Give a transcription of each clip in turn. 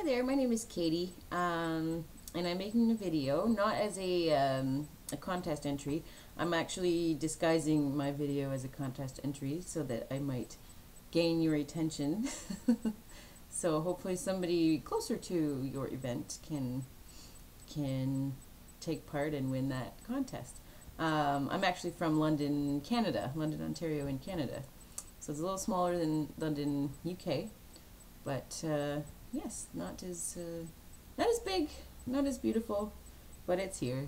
there, my name is Katie, and I'm making a video, not as a contest entry. I'm actually disguising my video as a contest entry so that I might gain your attention. So hopefully somebody closer to your event can take part and win that contest. I'm actually from London, Canada, London, Ontario in Canada. So it's a little smaller than London, UK, but yes, not as big, not as beautiful, but it's here.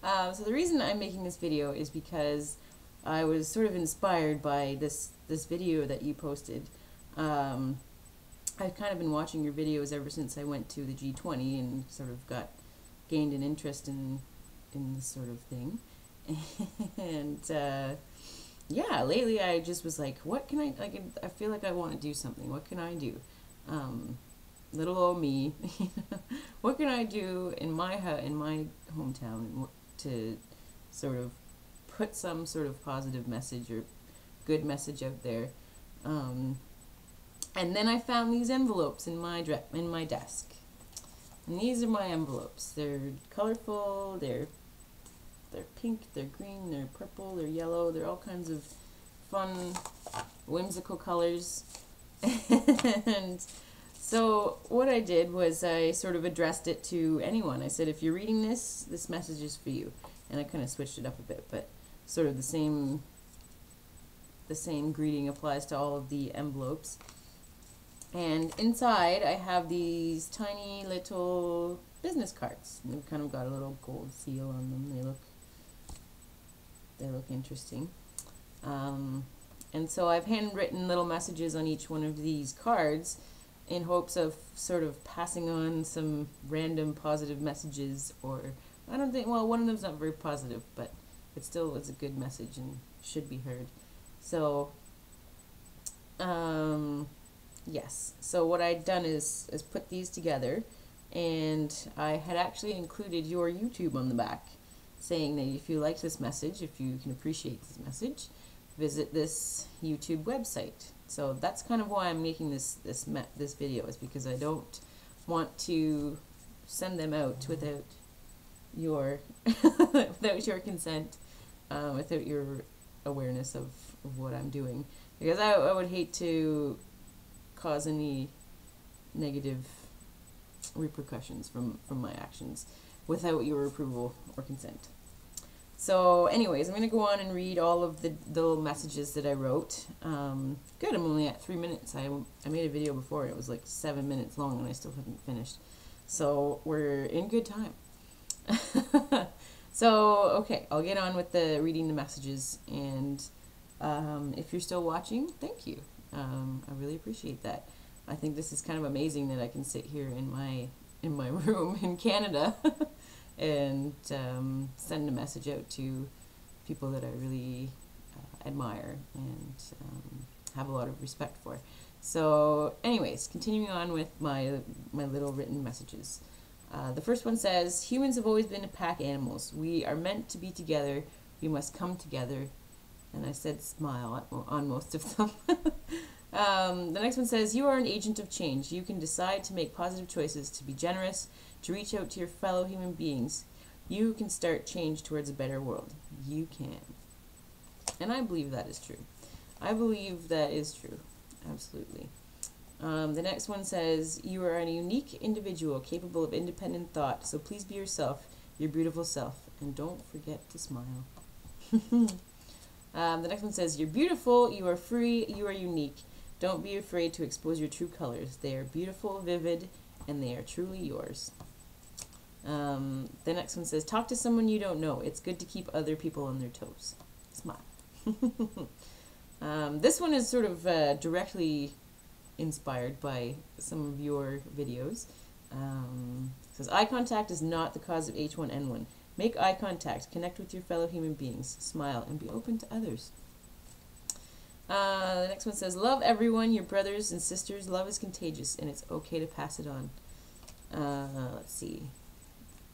So the reason I'm making this video is because I was sort of inspired by this video that you posted. I've kind of been watching your videos ever since I went to the G20 and sort of gained an interest in this sort of thing. And yeah, lately I just was like, what can I feel like I want to do something. What can I do? Little old me. What can I do in my hometown to sort of put some sort of positive message or good message out there? And then I found these envelopes in my desk. And these are my envelopes. They're colorful, they're pink, they're green, they're purple, they're yellow, they're all kinds of fun, whimsical colors. And so what I did was I sort of addressed it to anyone. I said, if you're reading this message is for you. And I kind of switched it up a bit, but sort of the same greeting applies to all of the envelopes. And inside I have these tiny little business cards. They've kind of got a little gold seal on them. They look interesting. And so I've handwritten little messages on each one of these cards in hopes of sort of passing on some random positive messages, or I don't think, well, one of them's not very positive, but it still is a good message and should be heard. So yes, so what I'd done is put these together, and I had actually included your YouTube on the back, saying that if you like this message, if you can appreciate this message, visit this YouTube website. So that's kind of why I'm making this video, is because I don't want to send them out without your without your consent, without your awareness of what I'm doing, because I would hate to cause any negative repercussions from my actions without your approval or consent. So anyways, I'm going to go on and read all of the little messages that I wrote. Good, I'm only at 3 minutes. I made a video before, and it was like 7 minutes long, and I still haven't finished. So we're in good time. So, okay, I'll get on with reading the messages, and if you're still watching, thank you. I really appreciate that. I think this is kind of amazing that I can sit here in my room in Canada and send a message out to people that I really admire and have a lot of respect for. So anyways, continuing on with my little written messages. The first one says, humans have always been pack animals. We are meant to be together. We must come together. And I said smile on most of them. The next one says, you are an agent of change. You can decide to make positive choices, to be generous, to reach out to your fellow human beings. You can start change towards a better world. You can. And I believe that is true. I believe that is true. Absolutely. The next one says, you are a unique individual capable of independent thought, so please be yourself, your beautiful self, and don't forget to smile. The next one says, you're beautiful, you are free, you are unique. Don't be afraid to expose your true colors. They are beautiful, vivid, and they are truly yours. The next one says, talk to someone you don't know. It's good to keep other people on their toes. Smile. This one is sort of directly inspired by some of your videos. It says, eye contact is not the cause of H1N1. Make eye contact, connect with your fellow human beings, smile, and be open to others. The next one says, love everyone, your brothers and sisters. Love is contagious, and it's okay to pass it on. Let's see.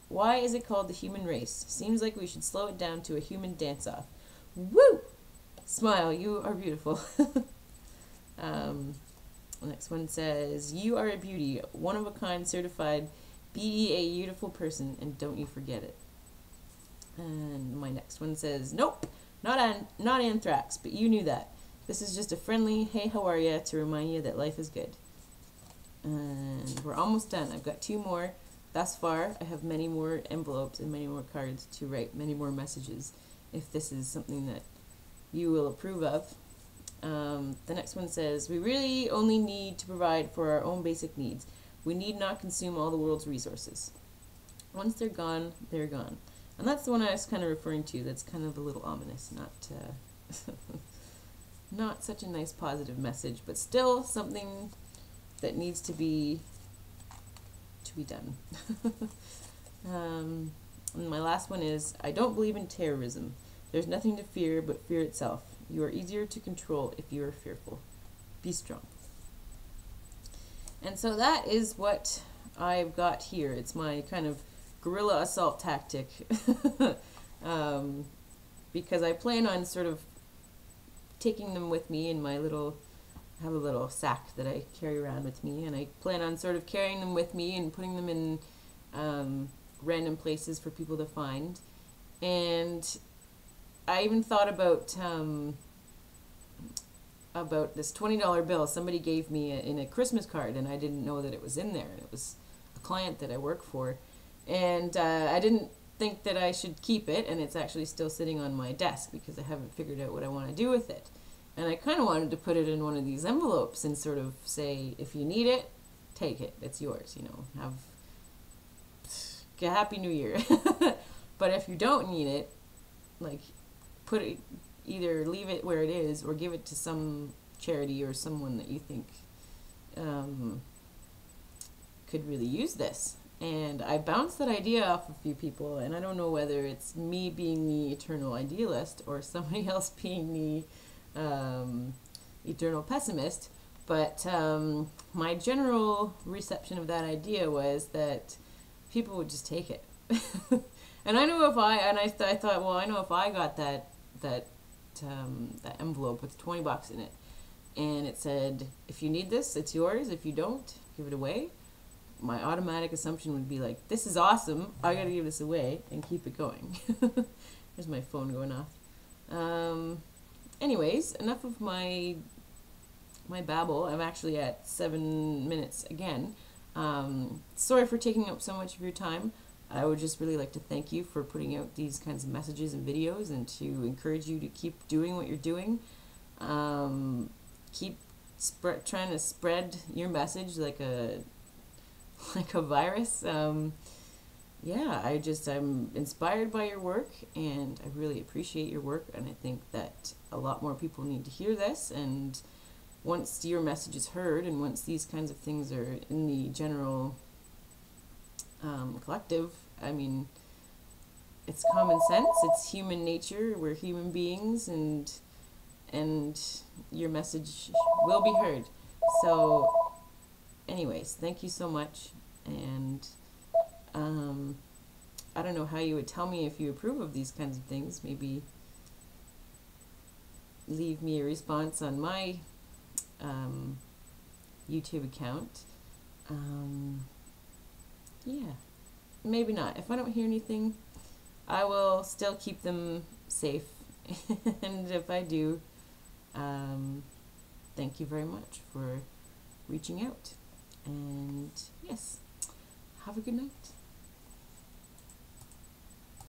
Why is it called the human race? Seems like we should slow it down to a human dance-off. Woo! Smile, you are beautiful. The next one says, you are a beauty, one of a kind, certified, be a beautiful person, and don't you forget it. And my next one says, nope, not anthrax, but you knew that. This is just a friendly, hey, how are ya, to remind you that life is good. And we're almost done. I've got 2 more. Thus far, I have many more envelopes and many more cards to write, many more messages, if this is something that you will approve of. The next one says, we really only need to provide for our own basic needs. We need not consume all the world's resources. Once they're gone, they're gone. And that's the one I was kind of referring to. That's kind of a little ominous, not such a nice positive message, but still something that needs to be done. And my last one is, I don't believe in terrorism. There's nothing to fear but fear itself. You are easier to control if you are fearful. Be strong. And so that is what I've got here. It's my kind of guerrilla assault tactic. Because I plan on sort of taking them with me in my little, I have a little sack that I carry around with me, and I plan on sort of carrying them with me and putting them in random places for people to find. And I even thought about this $20 bill somebody gave me in a Christmas card, and I didn't know that it was in there. It was a client that I work for, and I didn't think that I should keep it, and it's actually still sitting on my desk because I haven't figured out what I want to do with it. And I kind of wanted to put it in one of these envelopes and sort of say, if you need it, take it. It's yours, you know. Have a happy new year. But if you don't need it, like, put it, either leave it where it is or give it to some charity or someone that you think could really use this. And I bounced that idea off a few people, and I don't know whether it's me being the eternal idealist or somebody else being the eternal pessimist, but my general reception of that idea was that people would just take it. And I know if I thought, well, I know if I got that envelope with $20 in it, and it said, if you need this, it's yours. If you don't, give it away. My automatic assumption would be like, this is awesome. I gotta give this away and keep it going. There's my phone going off. Anyways, enough of my babble. I'm actually at 7 minutes again. Sorry for taking up so much of your time. I would just really like to thank you for putting out these kinds of messages and videos, and to encourage you to keep doing what you're doing. Keep trying to spread your message like a virus. Yeah, I'm inspired by your work, and I really appreciate your work, and I think that a lot more people need to hear this. And once your message is heard, and once these kinds of things are in the general collective, I mean, it's common sense, it's human nature, we're human beings, and your message will be heard. So anyways, thank you so much, and I don't know how you would tell me if you approve of these kinds of things. Maybe leave me a response on my YouTube account. Yeah, maybe not. If I don't hear anything, I will still keep them safe. And if I do, thank you very much for reaching out. And yes, have a good night.